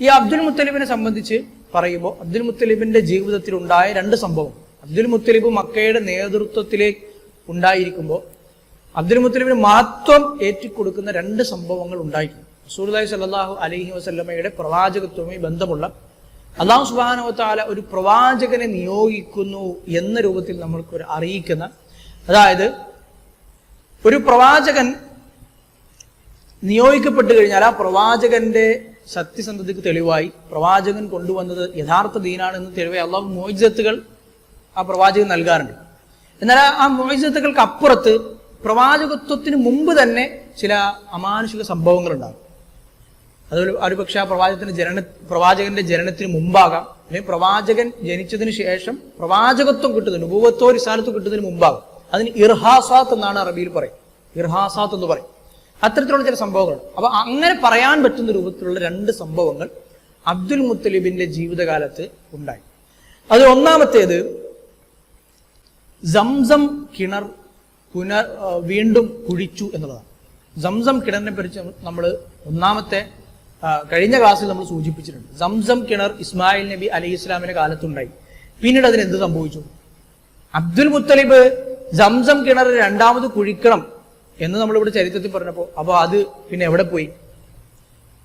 ഈ അബ്ദുൽ മുത്തലിബിനെ സംബന്ധിച്ച് പറയുമ്പോൾ അബ്ദുൽ മുത്തലിബിന്റെ ജീവിതത്തിൽ ഉണ്ടായ രണ്ട് സംഭവം. അബ്ദുൽ മുത്തലിബ് മക്കയുടെ നേതൃത്വത്തിലേക്ക് ഉണ്ടായിരിക്കുമ്പോൾ അബ്ദുൽ മുത്തലിബിന് മഹത്വം ഏറ്റിക്കൊടുക്കുന്ന രണ്ട് സംഭവങ്ങൾ ഉണ്ടായിട്ടുണ്ട്. റസൂലുള്ളാഹി സ്വല്ലല്ലാഹു അലൈഹി വസല്ലമയുടെ പ്രവാചകത്വവുമായി ബന്ധമുള്ള അല്ലാഹു സുബ്ഹാനഹു വ തആല ഒരു പ്രവാചകനെ നിയോഗിക്കുന്നു എന്ന രൂപത്തിൽ നമ്മൾക്ക് ഒരു അറിയിക്കുന്ന, അതായത് ഒരു പ്രവാചകൻ നിയോഗിക്കപ്പെട്ടു കഴിഞ്ഞാൽ ആ പ്രവാചകന്റെ സത്യസന്ധതയ്ക്ക് തെളിവായി പ്രവാചകൻ കൊണ്ടുവന്നത് യഥാർത്ഥ ദീനാണെന്ന് തെളിവായി അള്ളാഹു മുഅ്ജിസത്തുകൾ ആ പ്രവാചകൻ നൽകാറുണ്ട്. എന്നാൽ ആ മുഅ്ജിസത്തുകൾക്ക് അപ്പുറത്ത് പ്രവാചകത്വത്തിന് മുമ്പ് തന്നെ ചില അമാനുഷിക സംഭവങ്ങൾ ഉണ്ടാകും. അതുപോലെ ഒരുപക്ഷെ ആ പ്രവാചകന്റെ ജനനത്തിന് മുമ്പാകാം, അല്ലെങ്കിൽ പ്രവാചകൻ ജനിച്ചതിന് ശേഷം പ്രവാചകത്വം കിട്ടുന്നതിന്, നുബുവത്തോ റിസാലത്തോ കിട്ടുന്നതിന് മുമ്പാകാം. അതിന് ഇർഹാസാത്ത് എന്നാണ് അറബിയിൽ പറയും. ഇർഹാസാത്ത് എന്ന് പറയും. അത്തരത്തിലുള്ള ചില സംഭവങ്ങൾ. അപ്പൊ അങ്ങനെ പറയാൻ പറ്റുന്ന രൂപത്തിലുള്ള രണ്ട് സംഭവങ്ങൾ അബ്ദുൽ മുത്തലിബിന്റെ ജീവിതകാലത്ത് ഉണ്ടായി. അത് ഒന്നാമത്തേത് സംസം കിണർ വീണ്ടും കുഴിച്ചു എന്നുള്ളതാണ്. സംസം കിണറിനെ കുറിച്ച് നമ്മൾ കഴിഞ്ഞ ക്ലാസ്സിൽ നമ്മൾ സൂചിപ്പിച്ചിട്ടുണ്ട്. സംസം കിണർ ഇസ്മായിൽ നബി അലൈഹി ഇസ്ലാമിന്റെ കാലത്തുണ്ടായി. പിന്നീട് അതിന് എന്ത് സംഭവിച്ചു? അബ്ദുൽ മുത്തലിബ് സംസം കിണർ രണ്ടാമത് കുഴിക്കണം എന്ന് നമ്മളിവിടെ ചരിത്രത്തിൽ പറഞ്ഞപ്പോൾ അപ്പോൾ അത് പിന്നെ എവിടെ പോയി?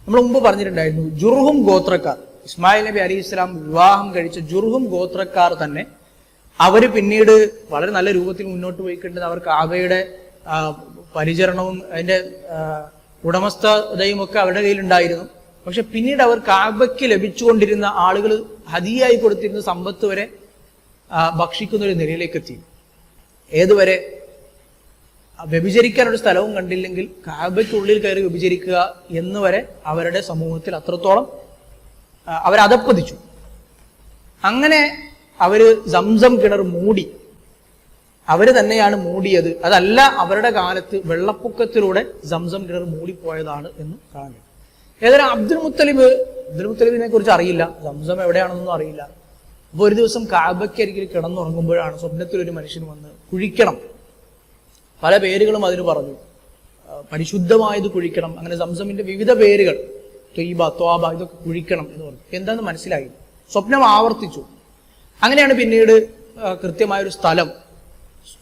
നമ്മൾ മുമ്പ് പറഞ്ഞിട്ടുണ്ടായിരുന്നു, ജുർഹും ഗോത്രക്കാർ, ഇസ്മായിൽ നബി അലൈഹി ഇസ്ലാം വിവാഹം കഴിച്ച ജുർഹും ഗോത്രക്കാർ തന്നെ അവര് പിന്നീട് വളരെ നല്ല രൂപത്തിൽ മുന്നോട്ട് പോയിക്കൊണ്ടത്. അവർ കാബയുടെ പരിചരണവും അതിന്റെ ഉടമസ്ഥതയും ഒക്കെ അവരുടെ കയ്യിലുണ്ടായിരുന്നു. പക്ഷെ പിന്നീട് അവർ കാബയ്ക്ക് ലഭിച്ചുകൊണ്ടിരുന്ന ആളുകൾ ഹദിയായി കൊടുത്തിരുന്ന സമ്പത്ത് വരെ ഭക്ഷിക്കുന്ന ഒരു നിലയിലേക്ക് എത്തി. ഏതുവരെ? വ്യഭിചരിക്കാൻ ഒരു സ്ഥലവും കണ്ടില്ലെങ്കിൽ കാബയ്ക്കുള്ളിൽ കയറി വ്യഭിചരിക്കുക എന്ന് വരെ അവരുടെ സമൂഹത്തിൽ അത്രത്തോളം അവരധപ്പതിച്ചു. അങ്ങനെ അവര് സംസം കിണർ മൂടി. അവര് തന്നെയാണ് മൂടിയത്. അതല്ല അവരുടെ കാലത്ത് വെള്ളപ്പൊക്കത്തിലൂടെ സംസം കിണർ മൂടിപ്പോയതാണ് എന്ന് കാണാൻ. ഏതായാലും അബ്ദുൽ മുത്തലിബിനെ കുറിച്ച് അറിയില്ല, സംസം എവിടെയാണെന്നൊന്നും അറിയില്ല. അപ്പൊ ഒരു ദിവസം കാബയ്ക്കരികിൽ കിടന്നുറങ്ങുമ്പോഴാണ് സ്വപ്നത്തിൽ ഒരു മനുഷ്യൻ വന്ന് കുഴിക്കണം. പല പേരുകളും അതിന് പറഞ്ഞു. പരിശുദ്ധമായത് കുഴിക്കണം, അങ്ങനെ സംസമിന്റെ വിവിധ പേരുകൾ, ത്വയ്ബ, ത്വാബ, ഇതൊക്കെ കുഴിക്കണം എന്ന് പറഞ്ഞു. എന്താണെന്ന് മനസ്സിലായി. സ്വപ്നം ആവർത്തിച്ചു. അങ്ങനെയാണ് പിന്നീട് കൃത്യമായൊരു സ്ഥലം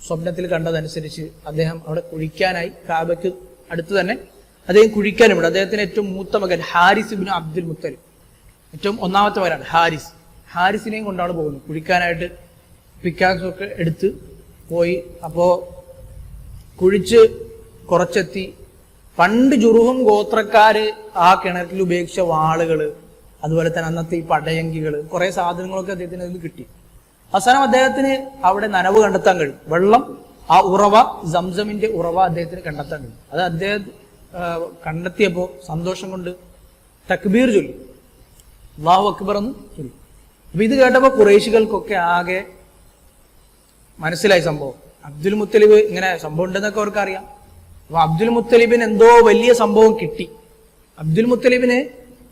സ്വപ്നത്തിൽ കണ്ടതനുസരിച്ച് അദ്ദേഹം അവിടെ കുഴിക്കാനായി, കാബയ്ക്ക് അടുത്ത് തന്നെ അദ്ദേഹം കുഴിക്കാനുണ്ട്. അദ്ദേഹത്തിന് ഏറ്റവും മൂത്ത മകൻ ഹാരിസ് ഇബ്നു അബ്ദുൽ മുത്തലിബ്, ഏറ്റവും ഒന്നാമത്തെ മകനാണ് ഹാരിസ്. ഹാരിസിനെയും കൊണ്ടാണ് പോകുന്നത് കുഴിക്കാനായിട്ട്. പിക്കാക്സ് ഒക്കെ എടുത്ത് പോയി. അപ്പോ കുഴിച്ച് കുറച്ചെത്തി. പണ്ട് ജുർഹും ഗോത്രക്കാര് ആ കിണറ്റിൽ ഉപയോഗിച്ച വാളുകള്, അതുപോലെ തന്നെ അന്നത്തെ ഈ പടയങ്കികള്, കുറെ സാധനങ്ങളൊക്കെ അദ്ദേഹത്തിന് അതിൽ കിട്ടി. അവസാനം അദ്ദേഹത്തിന് അവിടെ നനവ് കണ്ടെത്താൻ കഴിയും. വെള്ളം, ആ ഉറവ, സംസമിന്റെ ഉറവ അദ്ദേഹത്തിന് കണ്ടെത്താൻ കഴിയും. അത് അദ്ദേഹം കണ്ടെത്തിയപ്പോ സന്തോഷം കൊണ്ട് തക്ബീർ ചൊല്ലി, അല്ലാഹു അക്ബർ എന്ന് ചൊല്ലി. അപ്പൊ ഇത് കേട്ടപ്പോ ഖുറൈശികൾക്കൊക്കെ ആകെ മനസ്സിലായി സംഭവം. അബ്ദുൽ മുത്തലിബ് ഇങ്ങനെ സംഭവം ഉണ്ടെന്നൊക്കെ അവർക്ക് അറിയാം. അപ്പൊ അബ്ദുൽ മുത്തലിബിന് എന്തോ വലിയ സംഭവം കിട്ടി, അബ്ദുൽ മുത്തലിബിന്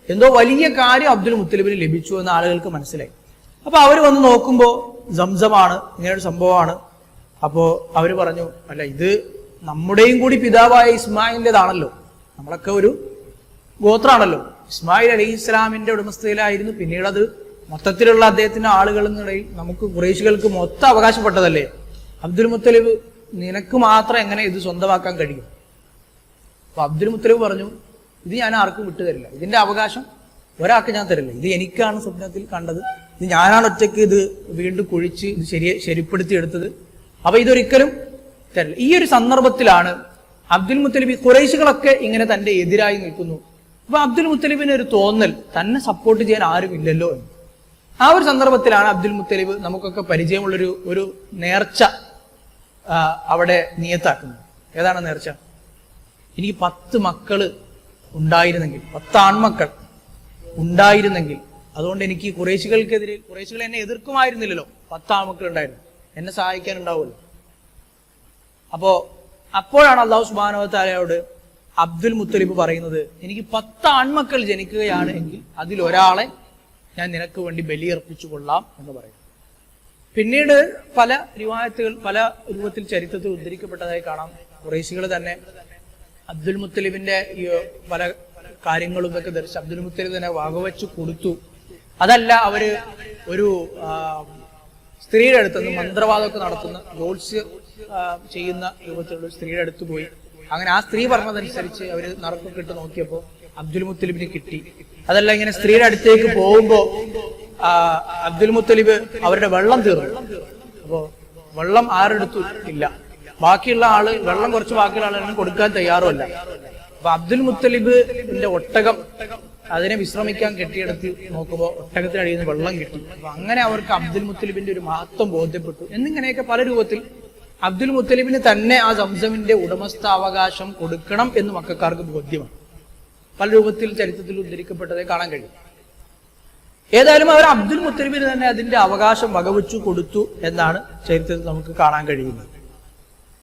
എന്തോ വലിയ കാര്യം അബ്ദുൽ മുത്തലിബിന് ലഭിച്ചു എന്ന് ആളുകൾക്ക് മനസ്സിലായി. അപ്പൊ അവര് വന്ന് നോക്കുമ്പോ സംസമാണ്, ഇങ്ങനൊരു സംഭവമാണ്. അപ്പോ അവര് പറഞ്ഞു, അല്ല ഇത് നമ്മുടെയും കൂടി പിതാവായ ഇസ്മായിലിൻ്റെതാണല്ലോ, നമ്മളൊക്കെ ഒരു ഗോത്രാണല്ലോ. ഇസ്മായിൽ അലൈഹി ഇസ്ലാമിന്റെ ഉടമസ്ഥയിലായിരുന്നു. പിന്നീട് അത് മൊത്തത്തിലുള്ള അദ്ദേഹത്തിന്റെ ആളുകളിൽ നമുക്ക് ഖുറൈശികൾക്ക് മൊത്തം അവകാശപ്പെട്ടതല്ലേ. അബ്ദുൽ മുത്തലിബ് നിനക്ക് മാത്രം എങ്ങനെ ഇത് സ്വന്തമാക്കാൻ കഴിയും? അപ്പൊ അബ്ദുൽ മുത്തലിബ് പറഞ്ഞു, ഇത് ഞാൻ ആർക്കും വിട്ടുതരില്ല, ഇതിന്റെ അവകാശം ഒരാൾക്ക് ഞാൻ തരില്ല. ഇത് എനിക്കാണ് സ്വപ്നത്തിൽ കണ്ടത്, ഇത് ഞാനാണ് ഒറ്റയ്ക്ക് ഇത് വീണ്ടും കുഴിച്ച് ഇത് ശരിപ്പെടുത്തി എടുത്തത്. അപ്പൊ ഇതൊരിക്കലും തരില്ല. ഈ ഒരു സന്ദർഭത്തിലാണ് അബ്ദുൽ മുത്തലിബ്, ഖുറൈശികളൊക്കെ ഇങ്ങനെ തന്റെ എതിരായി നിൽക്കുന്നു. അപ്പൊ അബ്ദുൽ മുത്തലിബിന് ഒരു തോന്നൽ, തന്നെ സപ്പോർട്ട് ചെയ്യാൻ ആരും ഇല്ലല്ലോ എന്ന്. ആ ഒരു സന്ദർഭത്തിലാണ് അബ്ദുൽ മുത്തലിബ് നമുക്കൊക്കെ പരിചയമുള്ളൊരു ഒരു നേർച്ച അവിടെ നിയത്താക്കുന്നത്. ഏതാണ് നേർച്ച? എനിക്ക് 10 മക്കള് ഉണ്ടായിരുന്നെങ്കിൽ, 10 ആൺമക്കൾ ഉണ്ടായിരുന്നെങ്കിൽ, അതുകൊണ്ട് എനിക്ക് ഖുറൈശികൾക്കെതിരെ, ഖുറൈശികൾ എന്നെ എതിർക്കുമായിരുന്നില്ലല്ലോ, 10 ആൺമക്കൾ ഉണ്ടായിരുന്നു, എന്നെ സഹായിക്കാനുണ്ടാവുമല്ലോ. അപ്പോഴാണ് അല്ലാഹു സുബ്ഹാനഹു വ തആലയോട് അബ്ദുൽ മുത്തലിബ് പറയുന്നത്, എനിക്ക് 10 ആൺമക്കൾ ജനിക്കുകയാണ് എങ്കിൽ അതിലൊരാളെ ഞാൻ നിനക്ക് വേണ്ടി ബലിയർപ്പിച്ചു കൊള്ളാം എന്ന് പറയും. പിന്നീട് പല റിവായത്തുകൾ പല രൂപത്തിൽ ചരിത്രത്തിൽ ഉദ്ധരിക്കപ്പെട്ടതായി കാണാം. ഖുറൈശികൾ തന്നെ അബ്ദുൽ മുത്തലിബിന്റെ പല കാര്യങ്ങളും ഇതൊക്കെ ധരിച്ച് അബ്ദുൽ മുത്തലിബ് തന്നെ വകവെച്ച് കൊടുത്തു. അതല്ല, അവര് ഒരു സ്ത്രീയുടെ അടുത്തുനിന്ന് മന്ത്രവാദമൊക്കെ നടത്തുന്ന ജോത്സ്യ ചെയ്യുന്ന രൂപത്തിലുള്ള സ്ത്രീയുടെ അടുത്ത് പോയി. അങ്ങനെ ആ സ്ത്രീ പറഞ്ഞതനുസരിച്ച് അവര് നറുക്കൊക്കെ ഇട്ട് നോക്കിയപ്പോൾ അബ്ദുൽ മുത്തലിബിന് കിട്ടി. അതല്ല, ഇങ്ങനെ സ്ത്രീയുടെ അടുത്തേക്ക് പോകുമ്പോ അബ്ദുൽ മുത്തലിബ് അവരുടെ വെള്ളം തീർന്നു. അപ്പോ വെള്ളം ആരെടുത്തു ഇല്ല. ബാക്കിയുള്ള ആള് വെള്ളം കുറച്ച് ബാക്കിയുള്ള ആളുകളും കൊടുക്കാൻ തയ്യാറുമല്ല. അപ്പൊ അബ്ദുൽ മുത്തലിബിന്റെ ഒട്ടകം അതിനെ വിശ്രമിക്കാൻ കെട്ടിയെടുത്ത് നോക്കുമ്പോൾ ഒട്ടകത്തിനടിയിൽ നിന്ന് വെള്ളം കിട്ടി. അപ്പൊ അങ്ങനെ അവർക്ക് അബ്ദുൽ മുത്തലിബിന്റെ ഒരു മഹത്വം ബോധ്യപ്പെട്ടു. എന്നിങ്ങനെയൊക്കെ പല രൂപത്തിൽ അബ്ദുൽ മുത്തലിബിന് തന്നെ ആ സംസമിന്റെ ഉടമസ്ഥാവകാശം കൊടുക്കണം എന്ന് മക്കക്കാർക്ക് ബോധ്യമാണ്. പല രൂപത്തിൽ ചരിത്രത്തിൽ ഉദ്ധരിക്കപ്പെട്ടതേ കാണാൻ കഴിയും. ഏതായാലും അവർ അബ്ദുൽ മുത്തലിബിന് തന്നെ അതിന്റെ അവകാശം വകവെച്ചു കൊടുത്തു എന്നാണ് ചരിത്രത്തിൽ നമുക്ക് കാണാൻ കഴിയുന്നത്.